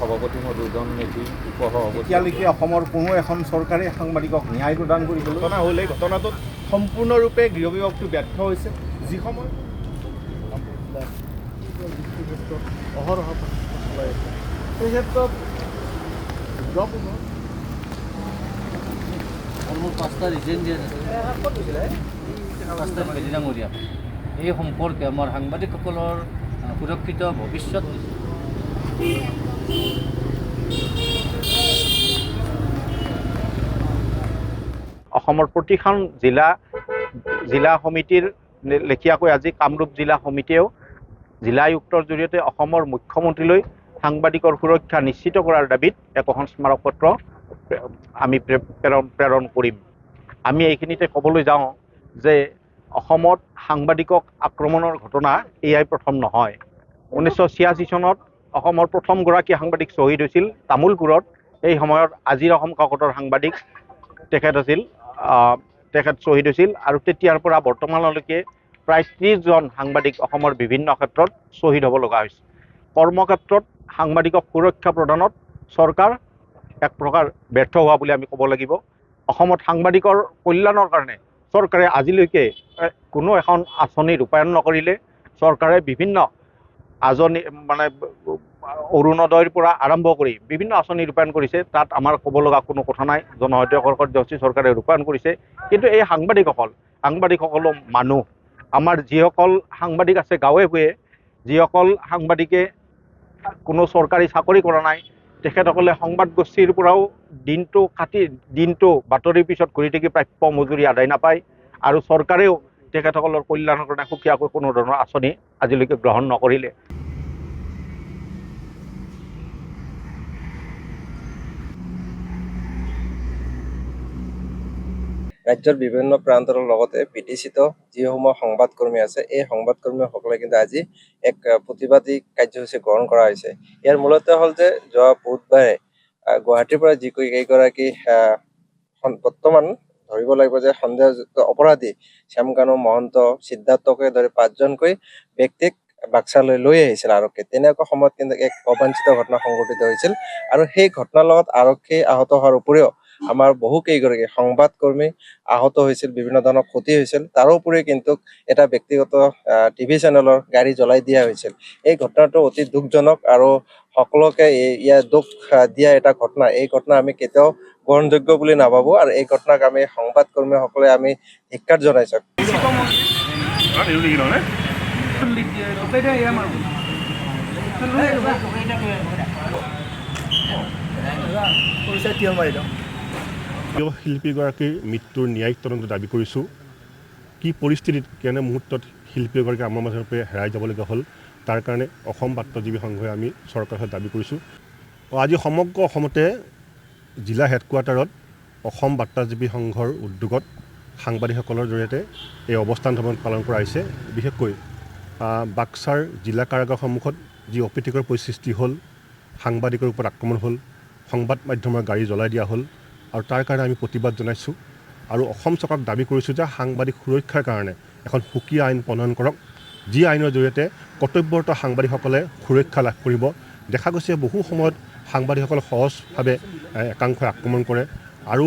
সভাপতি মই দুজন নেকি উপসভাপতি এতিয়ালৈকে অসমৰ কোনো এখন চৰকাৰে সাংবাদিকক ন্যায় প্ৰদান কৰিবলৈ ঘটনা হ'ল এই ঘটনাটোত সম্পূৰ্ণৰূপে গৃহ বিভাগটো ব্যৰ্থ হৈছে যি সময় অহৰহ এই ক্ষেত্ৰত পাঁচটা ৰিজেন দিয়া পাঁচটা বেদিনাঙৰীয়া এই সম্পৰ্কে আমাৰ সাংবাদিকসকলৰ সুৰক্ষিত ভৱিষ্যত অসমৰ প্ৰতিখন জিলা সমিতিৰ লেখীয়াকৈ আজি কামৰূপ জিলা সমিতিয়েও জিলা আয়ুক্তৰ জৰিয়তে অসমৰ মুখ্যমন্ত্ৰীলৈ সাংবাদিকৰ সুৰক্ষা নিশ্চিত কৰাৰ দাবীত একোখন স্মাৰক পত্ৰ আমি প্ৰেৰণ কৰিম। আমি এইখিনিতে ক'বলৈ যাওঁ যে অসমত সাংবাদিকক আক্ৰমণৰ ঘটনা এয়াই প্ৰথম নহয়। 1986 চনত অসমৰ প্ৰথমগৰাকী সাংবাদিক শ্বহীদ হৈছিল তামোলপুৰত। এই সময়ত আজিৰ অসম কাকতৰ সাংবাদিক তেখেত শ্বহীদ হৈছিল আৰু তেতিয়াৰ পৰা বৰ্তমানলৈকে প্ৰায় 30জন সাংবাদিক অসমৰ বিভিন্ন ক্ষেত্ৰত শ্বহীদ হ'ব লগা হৈছে। কৰ্মক্ষেত্ৰত সাংবাদিকক সুৰক্ষা প্ৰদানত চৰকাৰ এক প্ৰকাৰ ব্যৰ্থ হোৱা বুলি আমি ক'ব লাগিব। অসমত সাংবাদিকৰ কল্যাণৰ কাৰণে চৰকাৰে আজিলৈকে কোনো এখন আঁচনি ৰূপায়ণ নকৰিলে। চৰকাৰে বিভিন্ন অৰুণোদয়ৰ পৰা আৰম্ভ কৰি বিভিন্ন আঁচনি ৰূপায়ণ কৰিছে, তাত আমাৰ ক'ব লগা কোনো কথা নাই। জনহিতকৰ কাৰ্যসূচী চৰকাৰে ৰূপায়ণ কৰিছে, কিন্তু এই সাংবাদিকসকল মানুহ, আমাৰ যিসকল সাংবাদিক আছে গাঁৱে ভূঞে, যিসকল সাংবাদিকে কোনো চৰকাৰী চাকৰি কৰা নাই, তেখেতসকলে সংবাদ গোষ্ঠীৰ পৰাও দিনটো বাতৰিৰ পিছত ঘূৰি থাকি প্ৰাপ্য মজুৰি আদায় নাপায় আৰু চৰকাৰেও তেখেতসকলৰ কল্যাণৰ কাৰণে সুকীয়াকৈ কোনো ধৰণৰ আঁচনি আজিলৈকে গ্ৰহণ নকৰিলে। ৰাজ্যৰ বিভিন্ন প্ৰান্তৰ লগতে বিদেশিত যিসমূহ সংবাদকৰ্মী আছে, এই সংবাদকৰ্মীসকলে কিন্তু আজি এক প্ৰতিবাদী কাৰ্যসূচী গ্ৰহণ কৰা হৈছে। ইয়াৰ মূলতে হ'ল যে যোৱা বুধবাৰে গুৱাহাটীৰ পৰা যিকেইগৰাকী বৰ্তমান ধৰিব লাগিব যে সন্দেহযুক্ত অপৰাধী শ্যামকানু মহন্ত, সিদ্ধাৰ্থকে ধৰি 5জনকৈ ব্যক্তিক বাক্সালৈ লৈ আহিছিল আৰক্ষীয়ে। তেনেকুৱা সময়ত কিন্তু এক অবাঞ্ছিত ঘটনা সংঘটিত হৈছিল আৰু সেই ঘটনাৰ লগত আৰক্ষী আহত হোৱাৰ উপৰিও আমাৰ বহু কেইগৰাকী সংবাদকৰ্মী আহত হৈছিল, বিভিন্ন ধৰণৰ ক্ষতি হৈছিল। তাৰোপৰি কিন্তু এটা ব্যক্তিগত টিভি চেনেলৰ গাড়ী জ্বলাই দিয়া হৈছিল। এই ঘটনাটো অতি দুখজনক আৰু সকলোকে ইয়াৰ দুখ দিয়া এটা ঘটনা। এই ঘটনা আমি কেতিয়াও গ্ৰহণযোগ্য বুলি নাভাবোঁ আৰু এই ঘটনাক আমি সংবাদকৰ্মীসকলে আমি ধিক্কাৰ জনাইছোঁ। শিল্পীগৰাকীৰ মৃত্যুৰ ন্যায়িক তদন্ত দাবী কৰিছোঁ। কি পৰিস্থিতিত কেনে মুহূৰ্তত শিল্পীগৰাকী আমাৰ মাজৰ পৰা হেৰাই যাবলগীয়া হ'ল, তাৰ কাৰণে অসম বাৰ্তাজীৱী সংঘই আমি চৰকাৰৰ দাবী কৰিছোঁ। আজি সমগ্ৰ অসমতে জিলা হেডকোৱাৰ্টাৰত অসম বাৰ্তাজীৱী সংঘৰ উদ্যোগত সাংবাদিকসকলৰ জৰিয়তে এই অৱস্থান পালন কৰা হৈছে। বিশেষকৈ বাক্সাৰ জিলা কাৰাগাৰ সন্মুখত যি অপ্ৰীতিকৰ পৰিস্থিতি হ'ল, সাংবাদিকৰ ওপৰত আক্ৰমণ হ'ল, সংবাদ মাধ্যমৰ গাড়ী জ্বলাই দিয়া হ'ল আৰু তাৰ কাৰণে আমি প্ৰতিবাদ জনাইছোঁ আৰু অসম চৰকাৰক দাবী কৰিছোঁ যে সাংবাদিক সুৰক্ষাৰ কাৰণে এখন সুকীয়া আইন প্ৰণয়ন কৰক, যি আইনৰ জৰিয়তে কৰ্তব্যৰত সাংবাদিকসকলে সুৰক্ষা লাভ কৰিব। দেখা গৈছে বহু সময়ত সাংবাদিকসকলে সহজভাৱে একাংশই আক্ৰমণ কৰে আৰু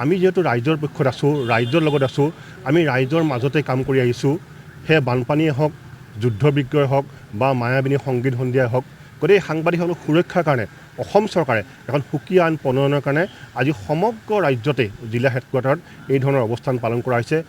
আমি যিহেতু ৰাইজৰ পক্ষত আছোঁ, ৰাইজৰ লগত আছোঁ, আমি ৰাইজৰ মাজতে কাম কৰি আহিছোঁ। সেয়া বানপানীয়ে হওক, যুদ্ধ বিগ্ৰহ হওক বা মায়াবিনী সংগীত সন্ধিয়াই হওক, গতিকে সাংবাদিকসকলৰ সুৰক্ষাৰ কাৰণে অসম চৰকাৰে এখন সুকীয়া আইন প্ৰণয়নৰ কাৰণে আজি সমগ্ৰ ৰাজ্যতে জিলা হেডকোৱাৰ্টাৰত এই ধৰণৰ অৱস্থান পালন কৰা হৈছে।